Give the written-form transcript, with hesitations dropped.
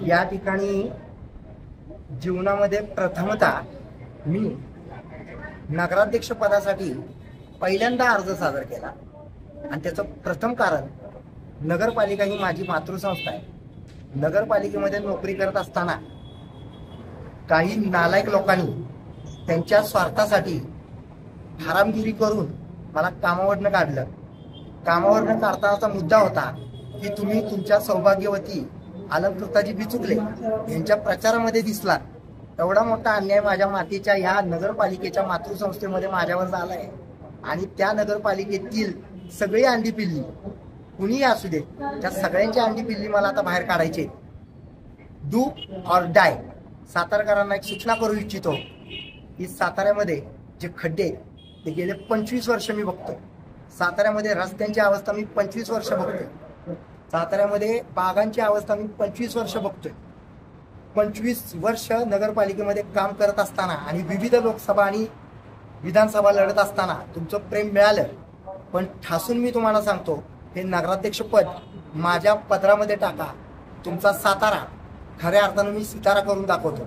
या ठिकाणी जीवनामध्ये प्रथमतः मी नगराध्यक्ष पदासाठी पहिल्यांदा अर्ज सादर केला आणि त्याचं प्रथम कारण नगरपालिका ही माझी मातृसंस्था आहे. नगरपालिकेमध्ये नोकरी करत असताना काही नालायक लोकांनी त्यांच्या स्वार्थासाठी हरामगिरी करून मला कामावरनं काढलं. कामावरनं काढतानाचा मुद्दा होता की तुम्ही तुमच्या सौभाग्यवती अलंकृताजी बिचुकले यांच्या प्रचारामध्ये दिसला. एवढा मोठा अन्याय माझ्या मातीच्या ह्या नगरपालिकेच्या मातृसंस्थेमध्ये माझ्यावर झालाय आणि त्या नगरपालिकेतील सगळी अंडी पिल्ली कुणीही असू दे त्या सगळ्यांची अंडी पिल्ली मला आता बाहेर काढायची. Do or die. सातारकरांना एक सूचना करू इच्छितो की साताऱ्यामध्ये जे खड्डे आहेत ते गेले 25 वर्ष मी बघतोय. साताऱ्यामध्ये रस्त्यांची अवस्था मी 25 वर्ष बघतोय. साताऱ्यामध्ये बागांची अवस्था मी 25 वर्ष बघतोय. 25 वर्ष नगरपालिकेमध्ये काम करत असताना आणि विविध लोकसभा आणि विधानसभा लढत असताना तुमचं प्रेम मिळालं, पण ठासून मी तुम्हाला सांगतो हे नगराध्यक्षपद माझ्या पदरामध्ये टाका. तुमचा सातारा खऱ्या अर्थानं मी सितारा करून दाखवतो.